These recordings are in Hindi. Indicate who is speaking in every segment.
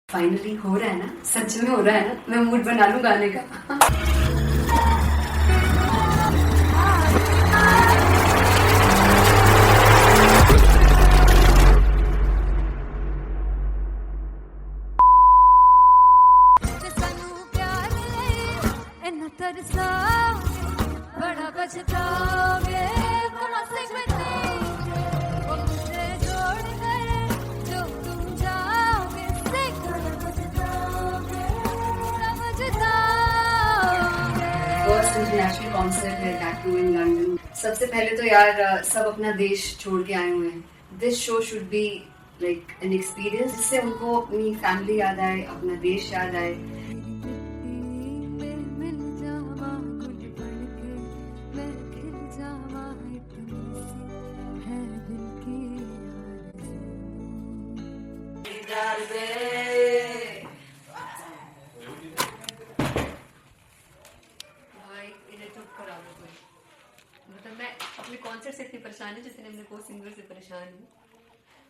Speaker 1: फाइनली हो रहा है ना, सच में हो रहा है ना। मैं मूड बना लूं गाने का।
Speaker 2: बड़ा बचताओगे बड़ा से वो मुझे जोड़ गए जो तुम जाओगे से बड़ा बचताओगे बड़ा बचताओगे।
Speaker 1: फर्स्ट इंटरनेशनल कॉन्सर्ट है टैटू इन लंदन। सबसे पहले तो यार सब अपना देश छोड़ के आए हुए हैं। This show should be like an experience जिससे उनको अपनी फैमिली याद आए, अपना देश याद आए। भाई इन्हें चुप करा दो कोई। मतलब मैं अपने कॉन्सर्ट से इतनी परेशान हूँ जितने अपने को सिंगर से परेशान हूँ।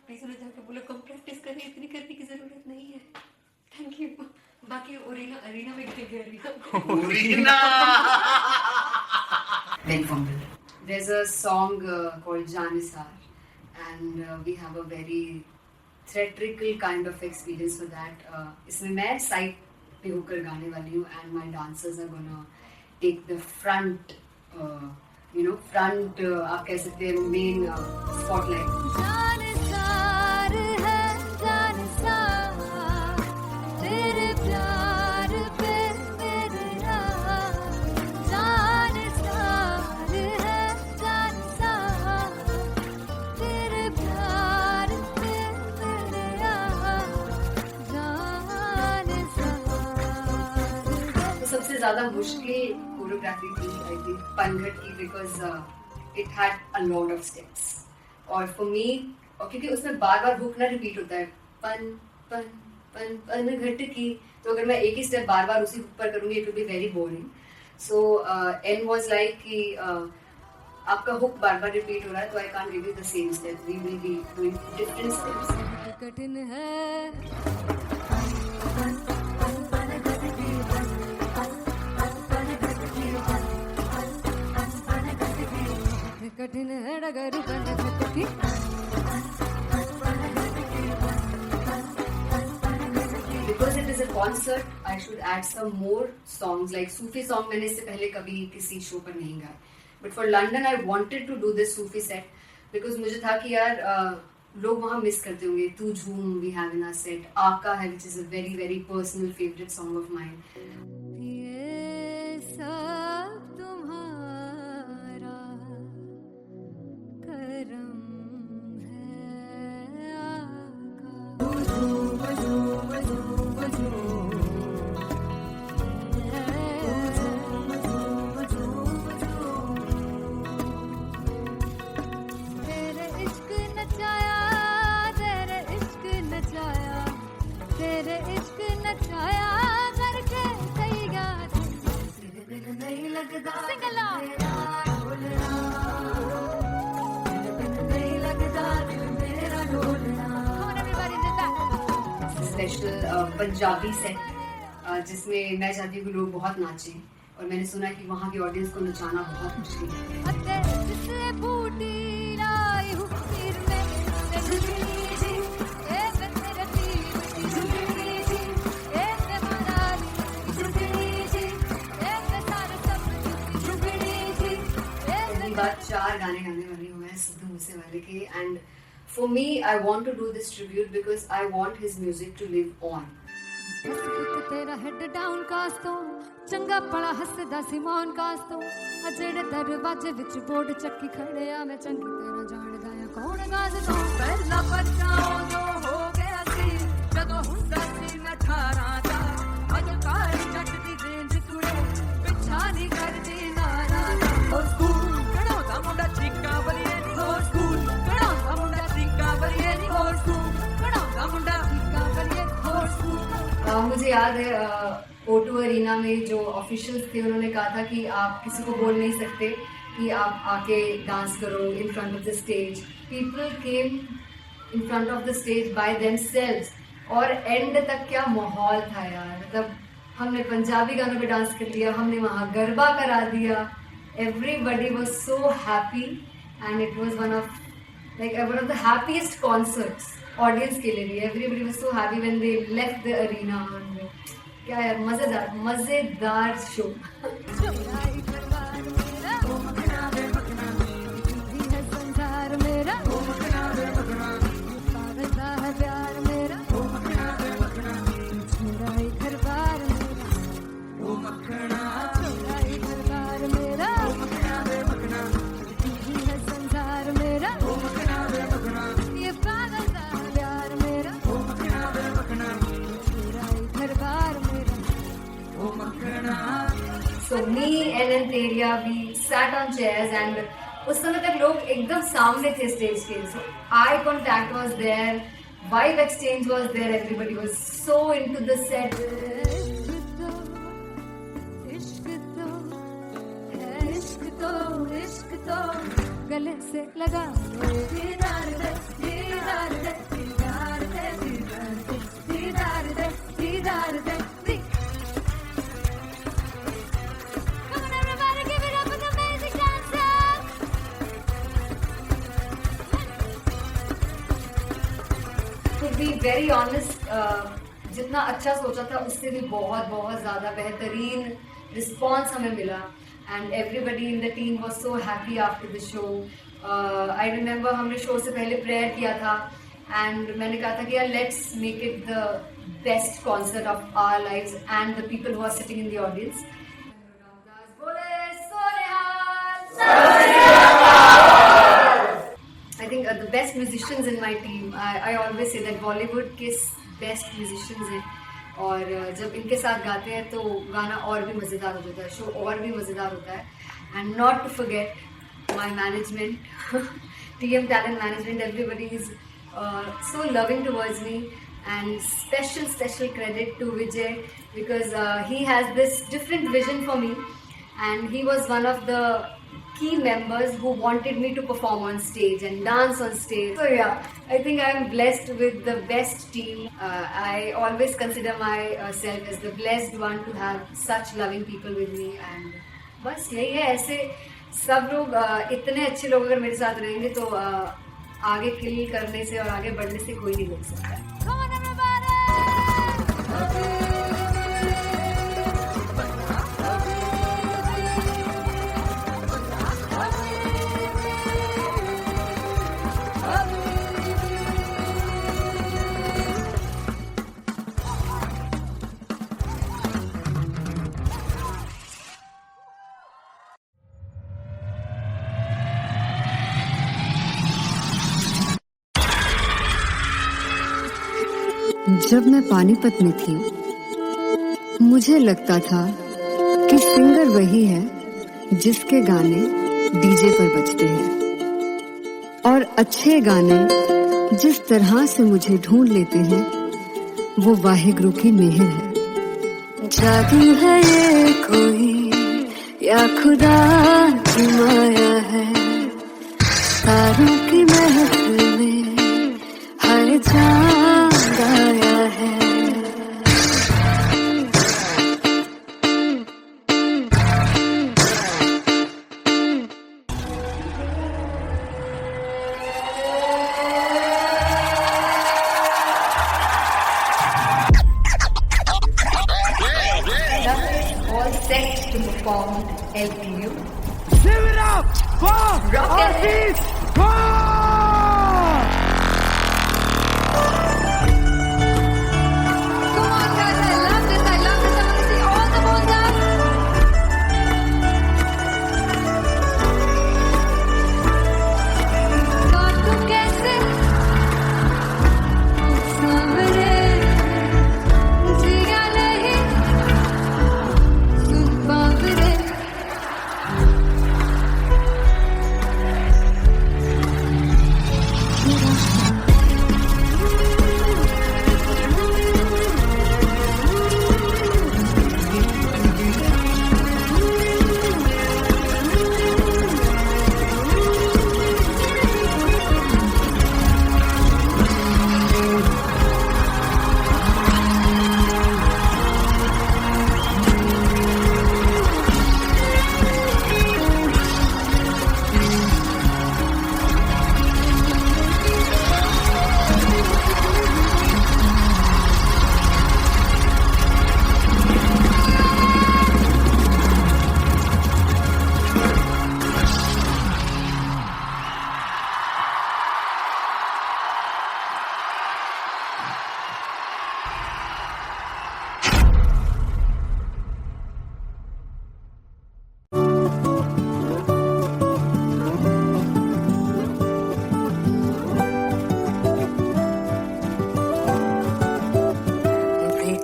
Speaker 1: प्लीज उन्हें जाके बोलो कम प्रैक्टिस करें, इतनी करने की जरूरत नहीं है। Thank you. बाकी अरीना में गई arena Very fumble. There's a song called Janisar and we have a very theatrical kind of experience for that. इसमें मैं साइड पे होकर गाने वाली हूँ and my dancers are gonna take the front, front आप कह सकते हैं main spotlight.
Speaker 2: जानसार है जानसार तेरे प्यार पे मेरे यार। जानसार है जानसार तेरे प्यार पे मेरे यार। जानसार
Speaker 1: तो सबसे ज्यादा मुश्किल कोरियोग्राफी थी आई थिंक पनघट की, because it had a lot of steps और फॉर मी, और क्योंकि उसमें बार बार हुक ना रिपीट होता है, पन पन पन पनघट की, तो अगर मैं एक ही स्टेप बार बार उसी हुक पर करूंगी it will be very boring. So and was like कि आपका हुक बार बार रिपीट हो रहा है तो I can't give you the same step, we will be doing different steps.
Speaker 2: कठिन है कठिन है डगर बनत की।
Speaker 1: Because it is a concert, I should add some more songs like Sufi song. मैंने इससे पहले कभी किसी शो पर नहीं गाए, but for London I wanted to do this Sufi set because मुझे था कि यार लोग वहाँ मिस करते होंगे। तू झूम we have in our set, आका है which is a very very personal favorite song of mine.
Speaker 2: ये सब तुम्हारा करम है तेरे इश्क नचाया तेरे इश्क नचाया तेरे इश्क नचाया करके सही गात नहीं लगता सिंगला नहीं लगता दिल मेरा ढोलना। Come on everybody in the back.
Speaker 1: Special Punjabi set जिसमें मैं चाहती हूँ कि लोग बहुत नाचें और मैंने सुना कि वहाँ की ऑडियंस को नचाना बहुत मुश्किल है।
Speaker 2: अते जिससे बूटी लाई हूँ सिर में झुमरी जी ए मेरे तीर की झुमरी जी ए मेरा झुमरी जी ए सारे सब झुमरी जी
Speaker 1: पहली बार 4 गाने गाने वाली हूँ मैं सिद्धू मूसेवाले के, and for me I want to do this tribute because I want his music to live on.
Speaker 2: तेरा हेड डाउन कास्तो चंगा पड़ा हसदा सिमोन कास्तो अजेड़े दरवाजे विच बोर्ड चक्की खड़े आ मैं चंगी तरह जानदा आ कौन गाज तो पहला बचाओ जो हो गया सी जदों हुंदा सी मैं 18 दा अज काली जट दी रेंज कुड़े पिछा नहीं करदी नारा हो स्कूल कढ़ाउंदा मुंडा चीका बलिए नी हो स्कूल कढ़ाउंदा मुंडा चीका बलिए नी हो स्कूल कढ़ाउंदा मुंडा चीका बलिए हो स्कूल।
Speaker 1: मुझे याद है O2 अरीना में जो ऑफिशियल्स थे उन्होंने कहा था कि आप किसी को बोल नहीं सकते कि आप आके डांस करो in front of the stage. People came in front of the stage by themselves और एंड तक क्या माहौल था यार, मतलब हमने पंजाबी गानों पे डांस कर लिया, हमने वहाँ गरबा करा दिया, everybody was so happy and it was one of the happiest concerts audience के लिए भी. Everybody was so happy when they left the arena. और क्या यार, मजेदार show. So me and Anteria, we sat on chairs and उस समय तक लोग एकदम सामने थे स्टेज के. So eye contact was there, vibe exchange was there, everybody was so into the set.
Speaker 2: इश्क तो गले से लगा दीदार दे दीदार दे दीदार दे दीदार दे दीदार दे. Come on everybody, give it up for the amazing dancers.
Speaker 1: To be very honest, जितना अच्छा सोचा था उससे भी बहुत ज़्यादा बेहतरीन रिस्पॉन्स हमें मिला. And everybody in the team was so happy after the show. I remember हमने शो से पहले प्रेयर किया था and मैंने कहा था कि यार let's make it the best concert of our lives and the people who are sitting in the audience. I think the best musicians in my team. I always say that Bollywood के best musicians हैं. और जब इनके साथ गाते हैं तो गाना और भी मज़ेदार हो जाता है, शो और भी मज़ेदार होता है. And not to forget my management, TM Talent Management, everybody is so loving towards me, and special credit to Vijay because he has this different vision for me and he was one of the key members who wanted me to perform on stage and dance on stage. So yeah, I think I am blessed with the best team. I always consider myself as the blessed one to have such loving people with me. And बस यही है, ऐसे सब लोग इतने अच्छे लोग अगर मेरे साथ रहेंगे तो आगे किल करने से और आगे बढ़ने से कोई नहीं रोक सकता.
Speaker 2: Come on everybody.
Speaker 3: जब मैं पानीपत में थी मुझे लगता था कि सिंगर वही है जिसके गाने डीजे पर बजते हैं और अच्छे गाने जिस तरह से मुझे ढूंढ लेते हैं वो वाहिगुरु की मेहर है. जादू है ये कोई या खुदा की माया है, तारों की महफिल में हर चांद आया है.
Speaker 1: All set to perform LPU.
Speaker 4: Give it up for Artist Bob!
Speaker 2: Come on guys, I love this. I want to see all the balls up. God तू कैसे सामने जिया नहीं सुन पावरे.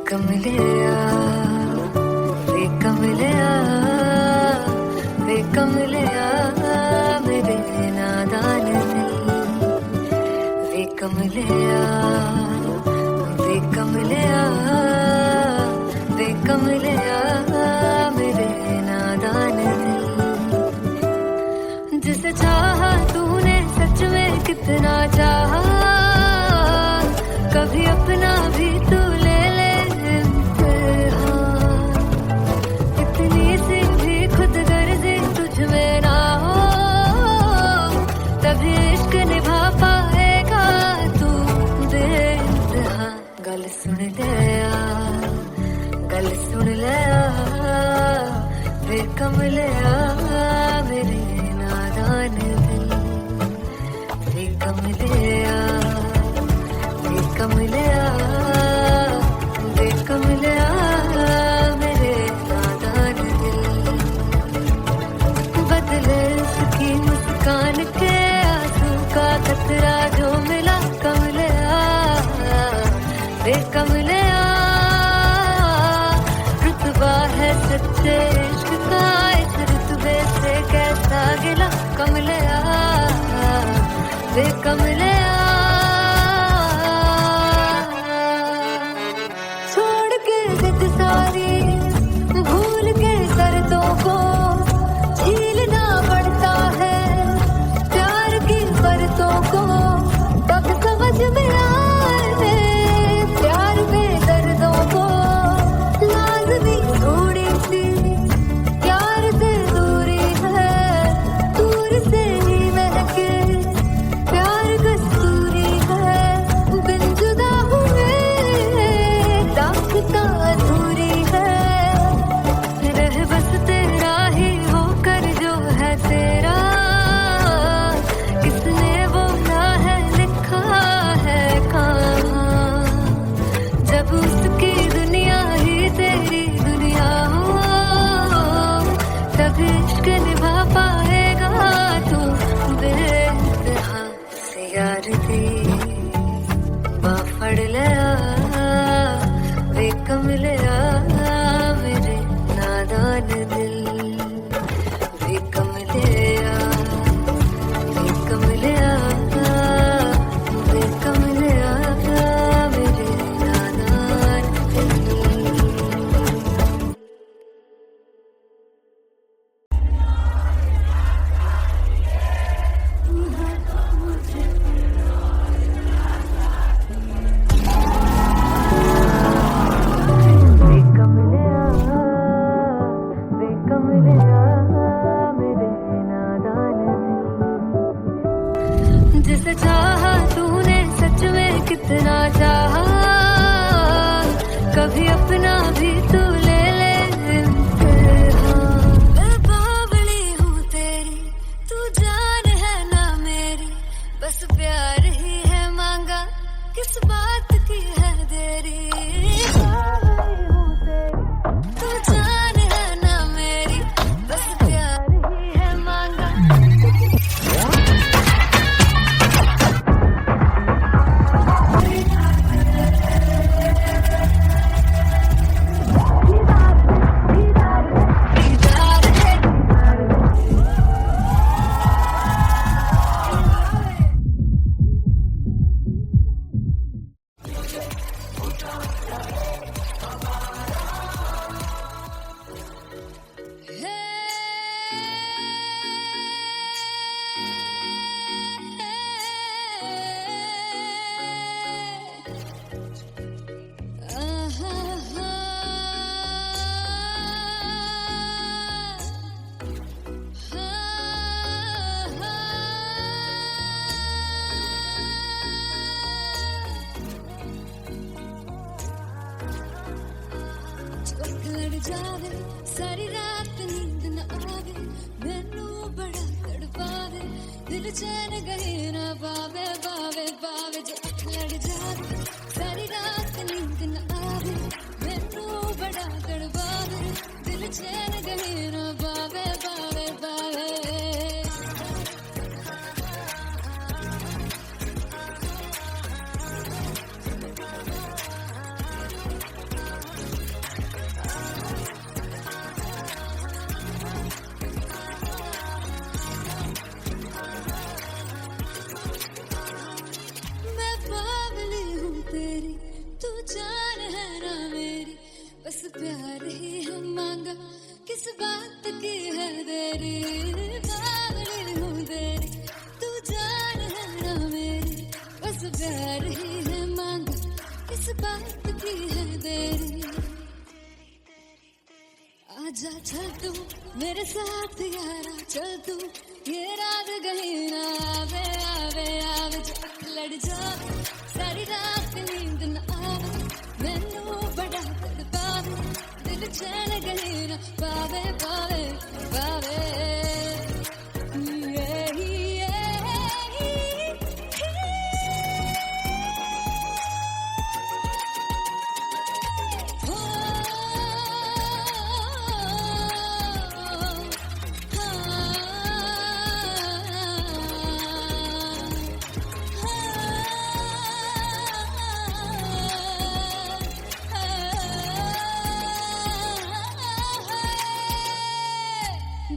Speaker 3: कमलिया वे कमलिया वे कमलिया मेरे नादान दिल वे कमलिया वे कमलिया वे कमलिया मेरे नादान दिल जिसे चाहा तूने सच में कितना चाहा कभी अपना भी तू ले ले इम्तिहान इतनी सी भी खुद गर्जी तुझ में ना हो तभी इश्क निभा पाएगा तू बेइंतहा गल सुन ले वे कमलिया मेरे नादान दिल वे कमलिया वे कमलिया वे कमलिया मेरे नादान दिल बदले उसकी मुस्कान के आंसू का कतरा जो मिला कमलिया वे कमलिया रुतबा है सच्चे इश्क का इस रुतबे से कैसा गिला कमलिया वे कमलिया छोड़ के जिद सारी भूल के शर्तों को झीलना पड़ता है प्यार की शर्तों को तब समझ में आए प्यार में दर्दों को लाज़मी थोड़ी सी प्यार से दूरी है दूर से ही महके प्यार कस्तूरी है बिन जुदा हुए दास्तां अधूरी है रह बस तेरा ही होकर जो है तेरा किसने बोला है लिखा है कहाँ जब उसकी दुनिया ही तेरी दुनिया हो तब इश्क निभा पाएगा तू बेइंतहा से यार दी बाफड़ लिया वे कमलिया मेरे नादान दिल वे कमलिया वे कमलिया वे कमलिया मेरे नादान दिल वे कमलिया वे कमलिया मेरे नादान दिल जिसे चाहा तूने सच में कितना चाहा कभी अपना भी तू ले ले इम्तिहान मैं बावली हूँ तेरी तू जान है ना मेरी बस प्यार ही है मांगा किस बात की है देरी बावली हूँ तेरी तू जान है ना मेरी बस प्यार ही है मांगा लड़ जावे सारी रात नींद न आवे मैनू बड़ा तड़पावे दिल चैन गए ना पावे पावे पावे जो लड़ जावे सारी रात नींद न आवे मैनू बड़ा तड़पावे दिल चैन गए ना पावे पावे पावे
Speaker 2: प्यार ही है मांगा, किस बात की है देरी, बावली हूँ तेरी, तू जान है ना मेरी, बस प्यार ही है मांगा, किस बात की है देरी। आजा चल तू मेरे साथ यारा, चल तू ये रात कहीं ना आवे, आवे आवे जो लड़ जावे, सारी रात नींद न आवे, मैनू बड़ा तड़पावे, दिल चैन कहीं ना पावे, पावे पावे।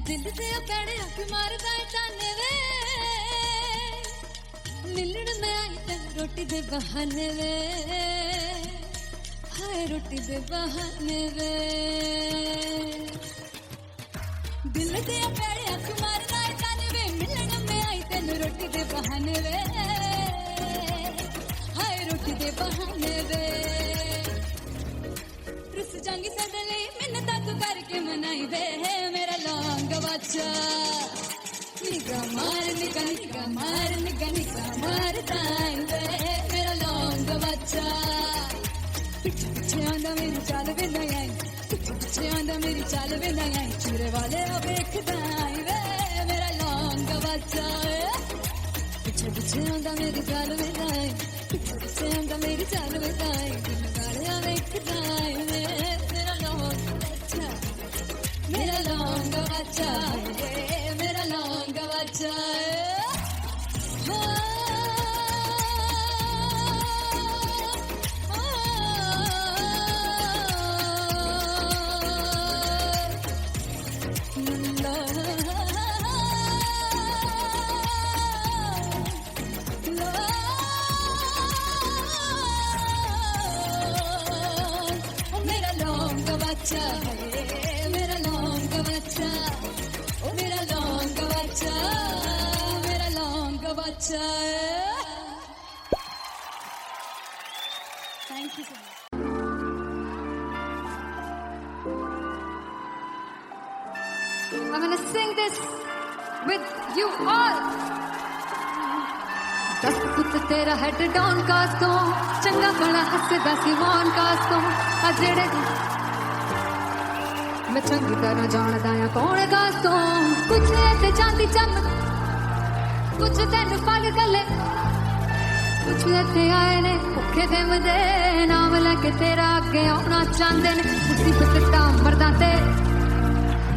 Speaker 2: दिल दे पैड़े हक मारदा ताने वे, मिलन में आई तेन रोटी दे बहाने वे, हाय रोटी दे बहाने वे। दिल दे पैड़े हक मारदा ताने वे, मिलन में आई तेन रोटी दे बहाने वे, हाय रोटी दे बहाने वे। रुस जांगी सदले मिन्नत तू करके मनाई वे, मेरा लौंग बच्चा निगा मार निगा निगा मार निगा निगा मार ताई वे, मेरा लौंग बच्चा। पीछे पीछे आंदा मेरी चाल वे नहीं आई, पीछे पीछे आंदा मेरी चाल वे नहीं आई, चूरे वाले अब देखता आई वे, मेरा लौंग बच्चा। पीछे पीछे आंदा मेरी चाल वे नहीं आई, पीछे पीछे आंदा मेरी चाल वे नहीं आई, दिन वाले अब देखता आई वे, मेरा लौंग बच्चा, मेरा लौंग बच्चा, मेरा लौंग बच्चा। मेरा लौंग बच्चा, मेरा लौंग बच्चा, ओ मेरा लौंग बच्चा, मेरा लौंग बच्चा। Thank you so much. I'm gonna sing this with you all. दस पुत तेरा हेड डाउन कास तो, चंगा बड़ा हसदा सिमोन कास तो, आ जेड़े मैं चंगी तरह जानदा आ कौन कास तो, कुछ ते चांदी चमक, कुछ तेन फल गले, कुछ ते आए ने भुखे ते मदे, नाम लेके तेरा अगे आना चाहते ने, मुसीबत ता मरदा ते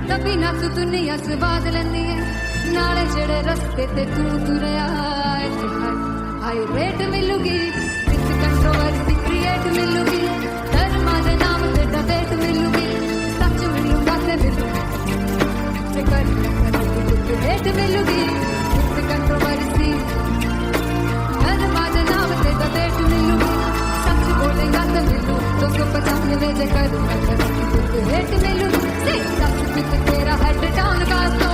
Speaker 2: तभी ना तू दुनिया स्वाद लेंदी है, नाले जेड़े रस्ते ते तू तुरया, हाई रेट मिलूगी, विद कंट्रोवर्सी क्रिएट मिलूगी, धर्मा दे नाम ते डिबेट मिलूगी, सच मिलूगा ते मिलूगी, ते कर रेट मिलूगी, विद कंट्रोवर्सी, धर्मा दे नाम ते डिबेट मिलूगी, सच बोलेगा ते मिलू, 295 जे कर रेट मिलूगी, सच विद तेरा हेड डाउन का तो,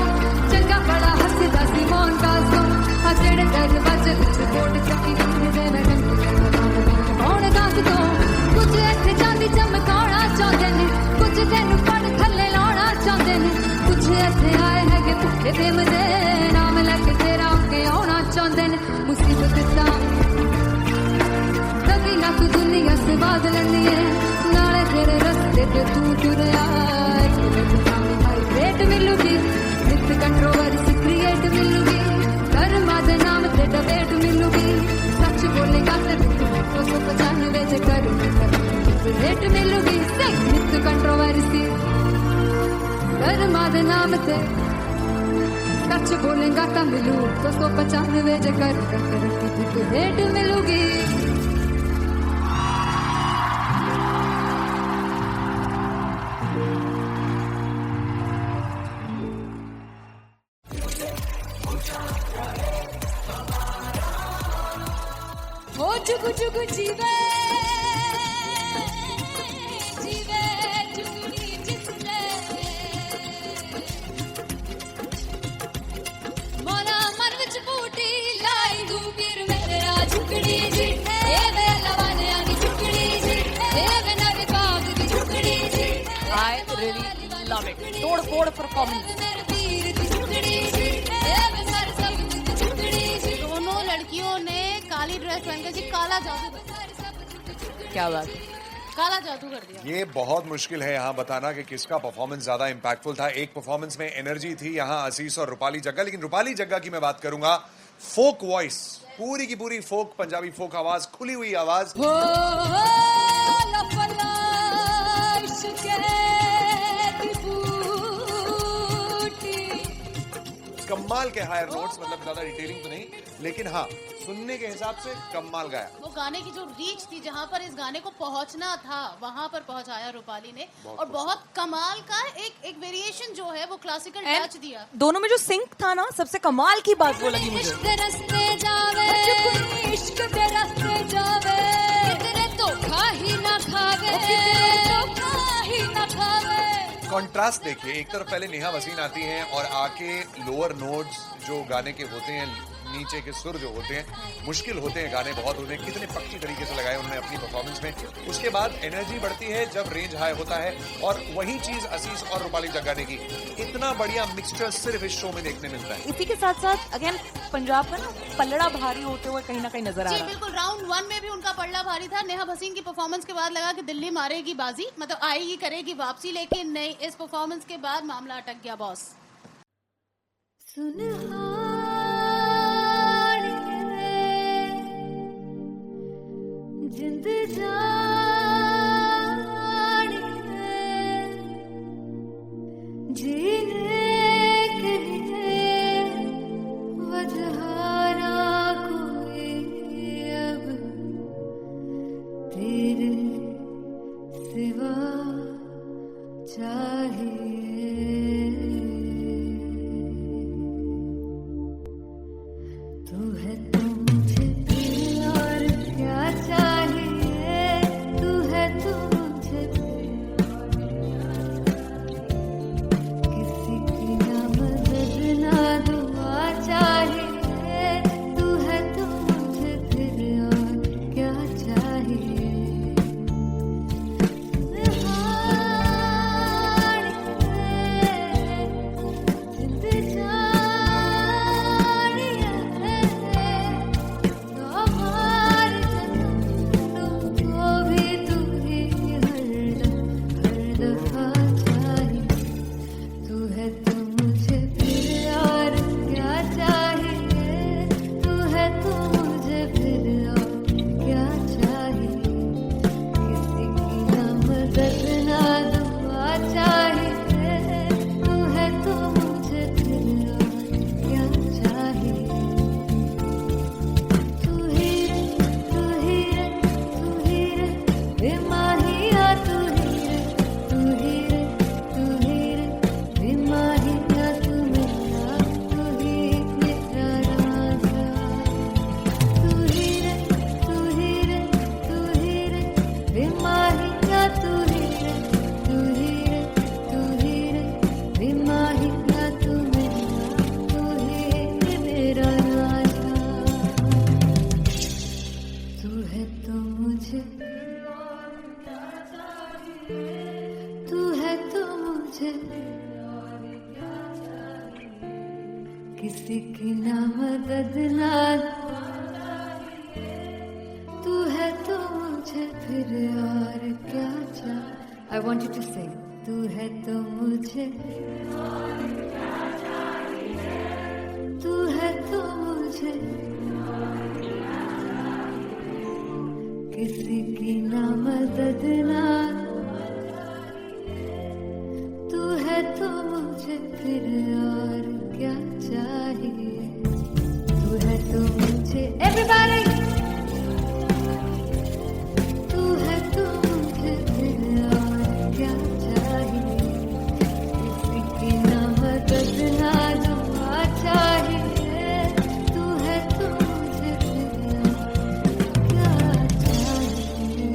Speaker 2: चंगा बड़ा हसदा सिमोन का तो, आ जेड़े दरवाजे विच बोर्ड चक्की दे मैडम कौन गास तो, कुछ इत्थे चांदी चमकाना चाहते ने, कुछ तेनू पड़ थल्ले लाना चाहते ने, कुछ इत्थे आए हैगे भुखे ते मदे, नाम लेके तेरा अगे आना चाहते ने, मुसीबत दा तभी ना तू दुनिया स्वाद लेंदी है, नाले तेरे रस्ते ते तू तुरया, रेट मिलूगी, विद कंट्रोवर्सी क्रिएट मिलूगी, कर्मा दे नाम ते डिबेट मिलूगी, सच बोलेगा ते 295 जे कर रेट मिलूगी, विद कंट्रोवर्सी, कर्मा दे नाम ते सच बोलेगा तो मिलू, 295 जे कर रेट मिलूगी। ओ जुगु जुगु जीवे जीवे जुगु
Speaker 5: really love it. तोड़ फोड़ परफॉर्मेंस।
Speaker 6: दोनों लड़कियों ने काली ड्रेस पहनकर जी काला जादू कर दिया।
Speaker 5: क्या बात,
Speaker 6: काला जादू कर दिया।
Speaker 7: ये बहुत मुश्किल है यहाँ बताना कि किसका परफॉर्मेंस ज्यादा इंपैक्टफुल था। एक परफॉर्मेंस में एनर्जी थी यहाँ असीस और रूपाली जग्गा, लेकिन रूपाली जग्गा की मैं बात करूंगा, फोक वॉइस, पूरी की पूरी फोक, पंजाबी फोक आवाज, खुली हुई आवाज, कमाल के हायर नोट्स, मतलब ज्यादा डिटेलिंग तो नहीं, लेकिन हाँ सुनने के हिसाब से कमाल गाया।
Speaker 6: वो गाने की जो रीच थी, जहाँ पर इस गाने को पहुंचना था वहां पर पहुंचाया रूपाली ने, और बहुत कमाल का एक वेरिएशन जो है वो क्लासिकल टच दिया।
Speaker 5: दोनों में जो सिंक था ना, सबसे कमाल की बात वो लगी मुझे।
Speaker 7: कॉन्ट्रास्ट देखिए, एक तरफ पहले नेहा वसीम आती हैं और आके लोअर नोट्स जो गाने के होते हैं, नीचे के सुर जो होते हैं, मुश्किल होते हैं, गाने बहुत होते हैं, कितने पक्की तरीके से लगाए उन्होंने अपनी परफॉर्मेंस में। उसके बाद एनर्जी बढ़ती है जब रेंज हाई होता है, और वही चीज असीस और रूपाली जग्गा ने की। इतना बढ़िया मिक्सचर सिर्फ इस शो में देखने मिलता है।
Speaker 5: इसी के साथ साथ अगेन पंजाब का ना पल्लड़ा भारी होते हुए कहीं ना कहीं नजर आ रहा है।
Speaker 6: बिल्कुल, राउंड 1 में भी उनका पल्ला भारी था। नेहा भसीन की परफॉर्मेंस के बाद लगा कि दिल्ली मारेगी बाजी, मतलब आएगी, करेगी वापसी, लेकिन नहीं, इस परफॉर्मेंस के बाद मामला अटक गया बॉस।
Speaker 2: जिंद जान जीने के लिए वजह ना कोई अब तेरे सिवा चाहिए। तू है तो मुझे और क्या चाहिए, तू है तो मुझे किसी की ना मदद ना दुआ चाहिए, तू है तो मुझे फिर और क्या चाहिए। किसी की ना मदद ना, तू है तो मुझे फिर और क्या चाहिए। I want you to sing. तू है तो मुझे, तू है तो मुझे किसी की ना मदद ना, तू है तो मुझे फिर और क्या चाहिए। तू है तो मुझे everybody, तू है तो मुझे फिर और क्या चाहिए। किसी की ना मदद ना दुआ चाहिए, तू है तो मुझे फिर और क्या चाहिए।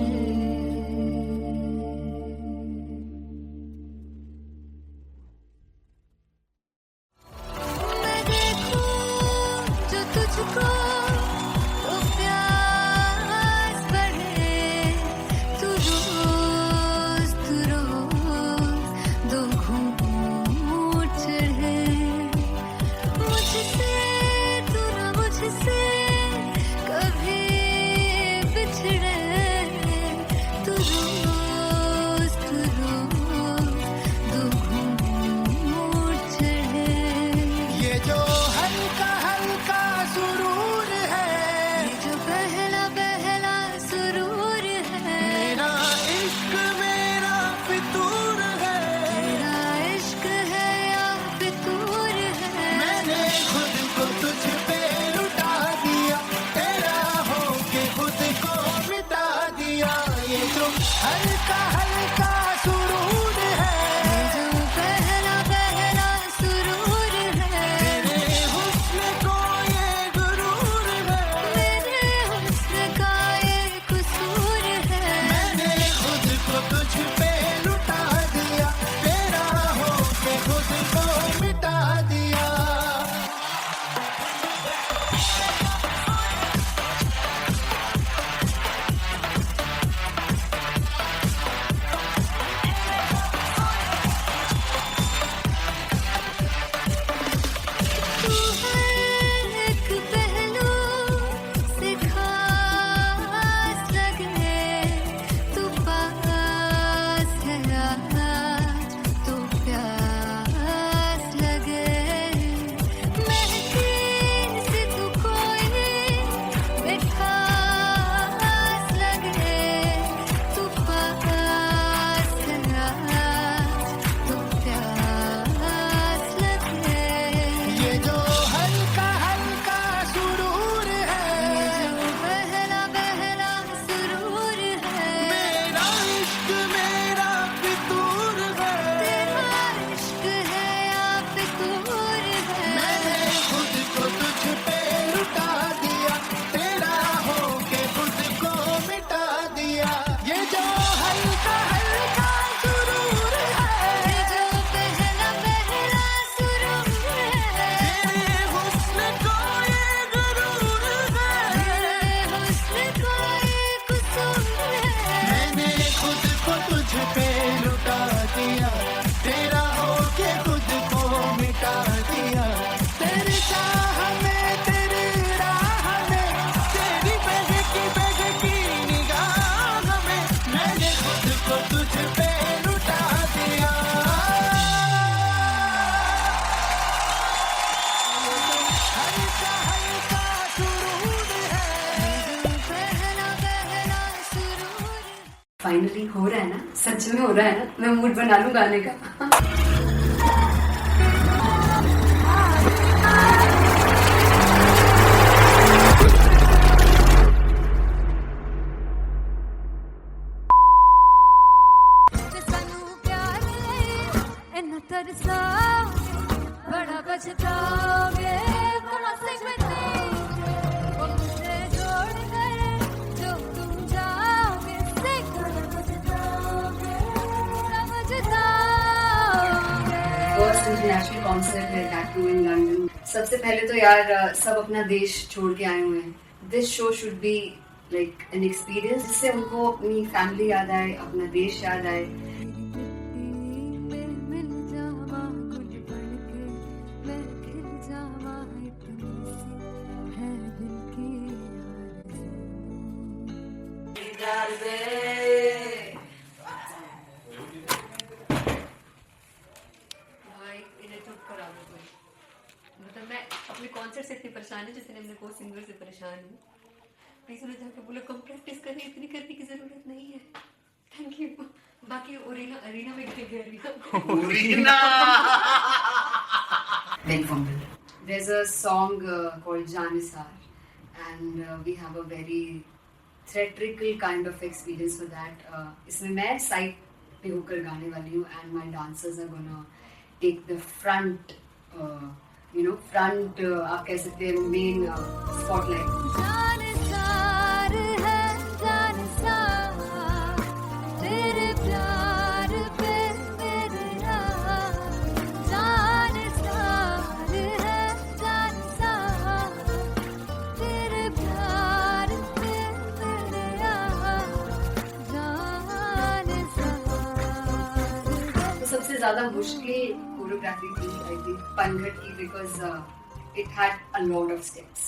Speaker 1: हो रहा है ना, सच में हो रहा है ना, मैं मूड बना लूं गाने का।
Speaker 2: ਸਾਨੂੰ ਪਿਆਰ ਲਈ ਇੰਨਾ ਤਰਸਾਓਗੇ, ਬੜਾ ਪਛਤਾਓਗੇ, ਮੁਨਾਸਿਬ ਨਹੀਂ वो मुझसे जोड़ गए जो तुम जाओगे, सीखकर पछताओगे, समझदाओगे।
Speaker 1: फर्स्ट इंटरनेशनल कॉन्सर्ट है टैटू इन लंदन। सबसे पहले तो यार सब अपना देश छोड़ के आए हुए हैं। This show should be like an experience जिससे उनको अपनी फैमिली याद आए, अपना देश याद आए।
Speaker 2: मिल जावा गुल बनके, मैं खिल जावा इतनी सी है दिल की
Speaker 1: भाई इन्हें चुप करा दो कोई। मतलब मैं अपने कॉन्सर्ट से इतनी परेशान हूँ जितने अपने को सिंगर से परेशान हूँ। प्लीज उन्हें जाकर बोलो कम प्रैक्टिस करनी, इतनी करने की जरूरत नहीं है। Thank you. बाकी अरीना में गए arena Very fumble. There's a song called Janisar, and we have a very theatrical kind of experience for that. इसमें मैं साइड पे होकर गाने वाली हूँ, and my dancers are gonna take the front, front आप कह सकते हैं main spotlight.
Speaker 2: जानसार है जानसार, तेरे प्यार पे मेरे यार। जानसार है जानसार, तेरे प्यार पे मेरे यार। जानसार
Speaker 1: तो सबसे ज्यादा मुश्किल कोरियोग्राफी थी आई थिंक पनघट की, because it had a lot of steps.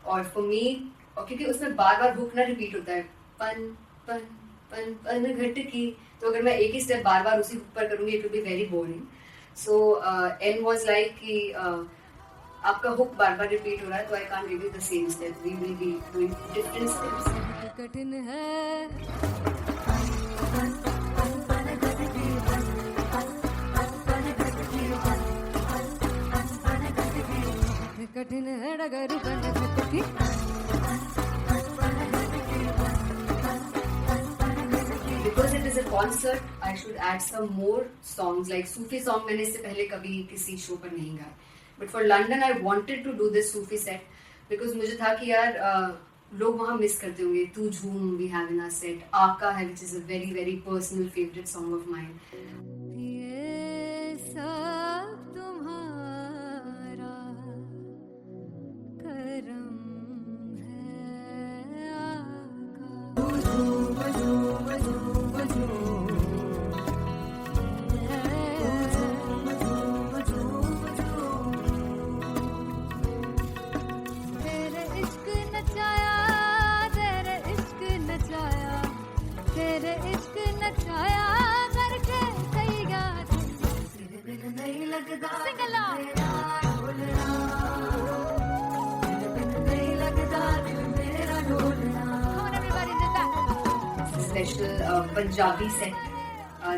Speaker 1: और फॉर मी, और क्योंकि उसमें बार बार हुक ना रिपीट होता है, पन पन पन पनघट की, तो अगर मैं एक ही स्टेप बार बार उसी हुक पर करूंगी it will be very boring. So and was like कि आपका हुक बार बार रिपीट हो रहा है, तो I can't give you the same step, we will be doing different steps.
Speaker 2: कठिन है कठिन है डगर पनघट की।
Speaker 1: Because it is a concert, I should add some more songs, like Sufi song मैंने इससे पहले कभी किसी शो पर नहीं गाए। But for London, I wanted to do this Sufi set because मुझे था कि यार लोग वहाँ मिस करते होंगे। तू झूम we have in our set, आका है which is a very very personal favorite song of mine.
Speaker 2: ये सब तुम्हारा करम है तेरे इश्क नचाया, तेरे इश्क नचाया, तेरे इश्क नचाया करके तैयार नहीं लगता सिंगला नहीं लगता मेरा ढोलना। Come on everybody, do that.
Speaker 1: Special Punjabi set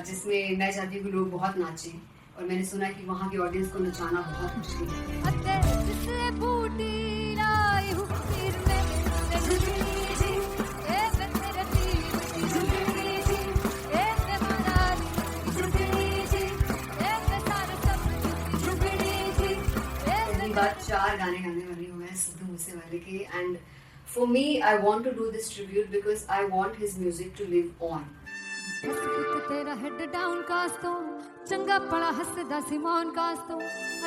Speaker 1: जिसमें मैं चाहती हूँ कि लोग बहुत नाचें, और मैंने सुना है कि वहाँ की ऑडियंस को नचाना बहुत मुश्किल है।
Speaker 2: अते जिससे बूटी लाई हूँ सिर में झुकनी जी, ए मैं तेरे दिल की झुकनी जी, ए मैं मनाली की झुकनी जी, ए मैं सारे सब की झुकनी जी, ए
Speaker 1: पहली बार 4 गाने गाने वाली हूँ मैं सिद्धू मूसेवाले के, and for me I want to do this tribute because I want his music to live on.
Speaker 2: बस एक तेरा हेड डाउन कास तो चंगा पड़ा हसदा सिमोन कास तो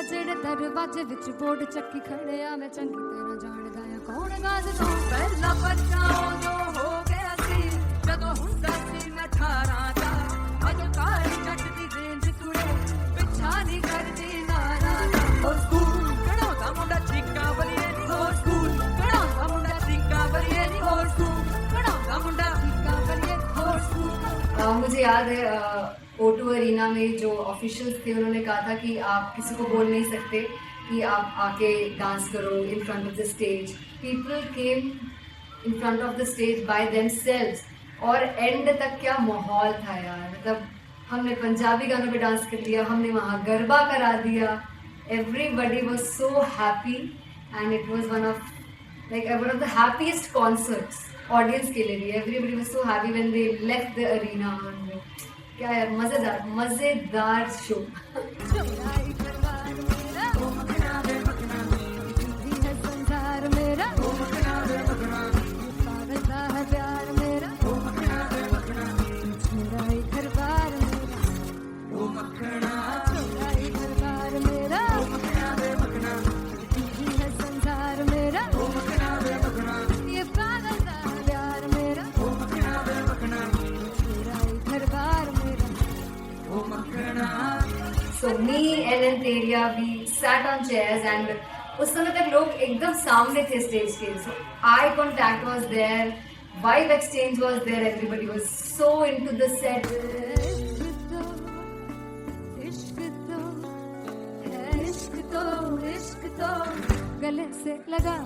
Speaker 2: अजेड़े दरवाजे विच बोर्ड चक्की खड़े आ मैं चंगी तेरा जानदा आ कौन गाज तो पहला बच्चा जो हो गया सी जदों हुंदा सी मैं 18 दा अज काली जट दी रेंज कुड़े पिछा नहीं करदी नारा
Speaker 4: हो स्कूल कड़ाउंदा मुंडा चिक्का बलिए नी हो स्कूल कड़ाउंदा मुंडा चिक्का बलिए नी हो स्कूल कड़ाउंदा मुंडा चिक्का बलिए हो स्कूल।
Speaker 1: मुझे याद है O2 अरीना में जो ऑफिशियल्स थे उन्होंने कहा था कि आप किसी को बोल नहीं सकते कि आप आके डांस करो in front of the stage. People came in front of the stage by themselves और एंड तक क्या माहौल था यार, मतलब हमने पंजाबी गानों पे डांस कर लिया, हमने वहाँ गरबा करा दिया. Everybody was so happy and it was one of the happiest concerts audience के लिए भी. Everybody was so happy when they left the arena. and क्या यार, मजेदार show. So me and Anteria, we sat on chairs and उस समय तक लोग एकदम सामने थे स्टेज के. So eye contact was there, vibe exchange was there, everybody was so into the set.
Speaker 2: इश्क तो गले से लगा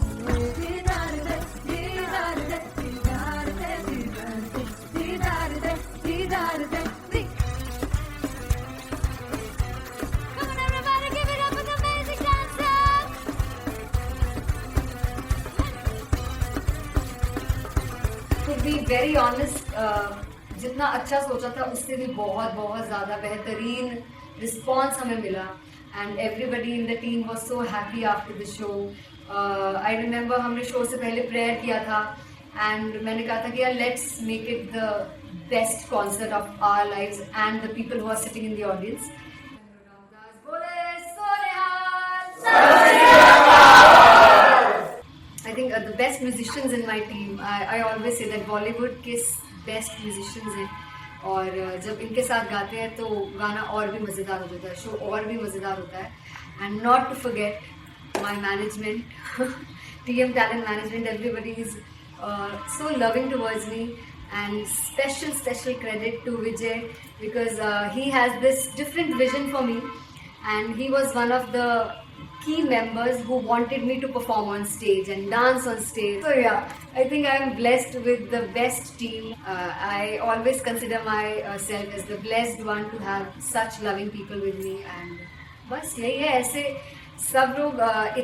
Speaker 2: दीदार दे दीदार दे दीदार दे दीदार दे दीदार दे. Come on everybody, give it up for the amazing dancers.
Speaker 1: To be very honest, जितना अच्छा सोचा था उससे भी बहुत बहुत ज़्यादा बेहतरीन रिस्पॉन्स हमें मिला. And everybody in the team was so happy after the show. I remember हमने शो से पहले प्रेयर किया था and मैंने कहा था कि यार let's make it the best concert of our lives and the people who are sitting in the audience. I think the best musicians in my team. I always say that Bollywood के best musicians हैं. और जब इनके साथ गाते हैं तो गाना और भी मज़ेदार हो जाता है, शो और भी मज़ेदार होता है. And not to forget my management, TM Talent Management, everybody is so loving towards me. And special credit to Vijay because he has this different vision for me and he was one of the key members who wanted me to perform on stage and dance on stage. So yeah, I think I am blessed with the best team. I always consider myself as the blessed one to have such loving people with me. And बस यही है, ऐसे सब लोग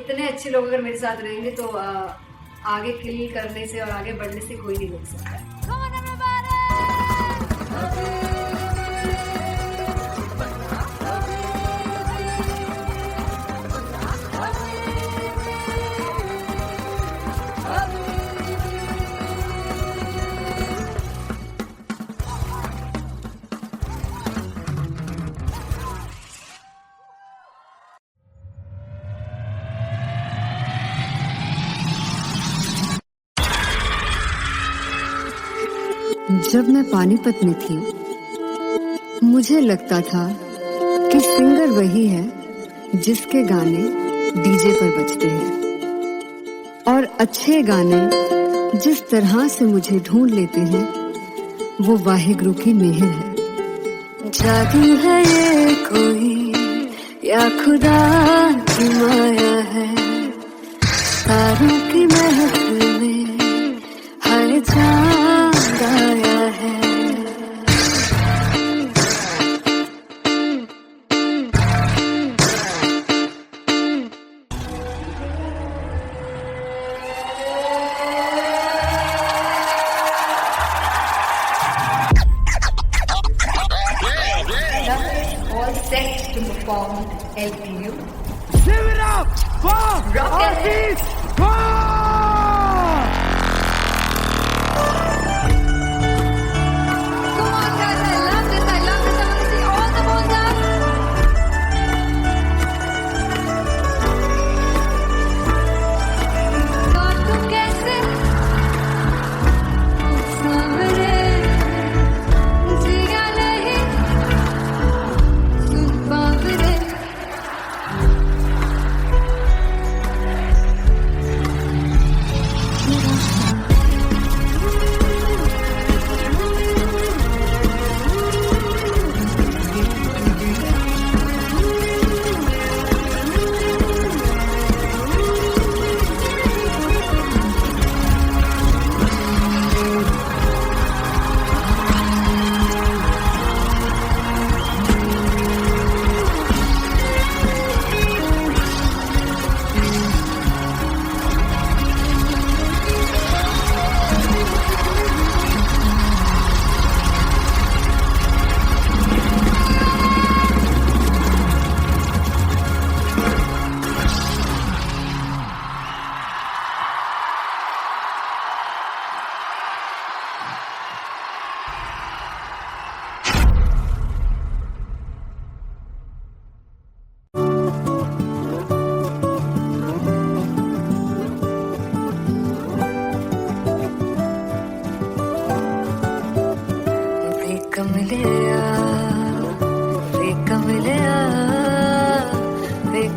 Speaker 1: इतने अच्छे लोग अगर मेरे साथ रहेंगे तो आगे किल करने से और आगे बढ़ने से कोई नहीं रोक सकता है.
Speaker 2: Come on everybody.
Speaker 3: जब मैं पानीपत में थी मुझे लगता था कि सिंगर वही है जिसके गाने डीजे पर बजते हैं और अच्छे गाने जिस तरह से मुझे ढूंढ लेते हैं वो वाहिगुरु की मेहर है. जादू है ये कोई या खुदा की माया है, तारों की महफिल में हर चांद आया है.
Speaker 1: All set to perform LPU.
Speaker 4: Give it up for
Speaker 1: Rocket.
Speaker 2: Come on guys, I love this. I want to see all the Mondas. God तू कैसे सामने जिया नहीं सुन बाबरे.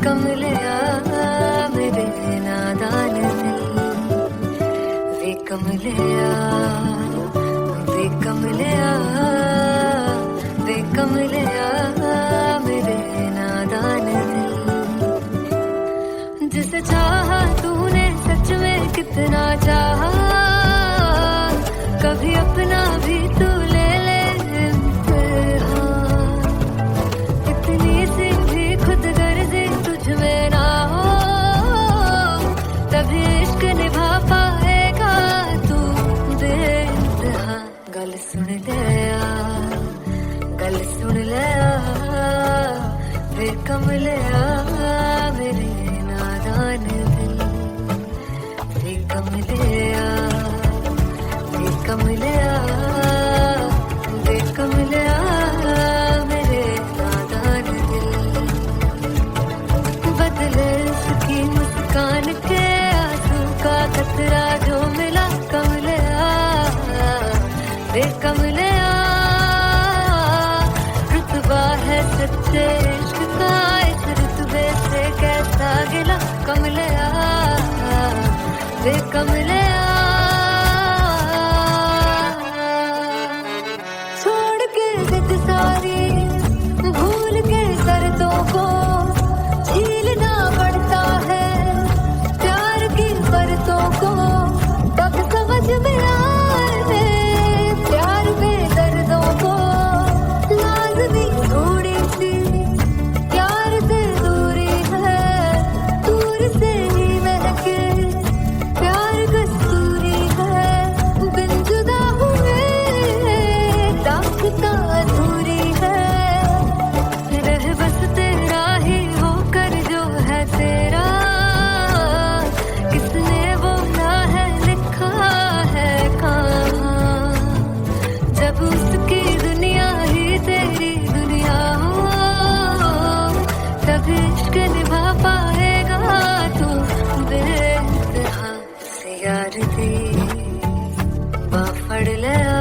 Speaker 3: कमलिया मेरे नादान दिल वे कमलिया वे कमलिया वे कमलिया मेरे नादान दिल जिसे चाहा तूने सच में कितना चाहा कभी अपना भी तू ले ले इम्तिहान इतनी सी भी खुद गर्जी तुझ में ना हो तभी इश्क निभा पाएगा तू बेइंतहा गल सुन लिया गल सुन लिया वे कमलिया मेरे नादान दिल वे कमलिया वे कमलिया वे कमलिया मेरे नादान दिल बदले उसकी मुस्कान के आंसू का कतरा जो मिला कमलिया वे कमलिया रुतबा है सच्चे इश्क का इस रुतबे से कैसा गिला कमलिया वे कमलिया छोड़ के जिद सारी भूल के शर्तों को झीलना पड़ता है प्यार की परतों को तब समझ में आए प्यार में दर्दों को लाज़मी थोड़ी सी प्यार से दूरी है दूर से ही महके प्यार कस्तूरी है बिन जुदा हुए दास्तां अधूरी है रह बस तेरा ही होकर जो है तेरा किसने बोला है लिखा है कहाँ जब उसकी दुनिया ही तेरी दुनिया हो तब इश्क निभा पाएगा तू बेइंतहा से यार दी बाफड़ लिया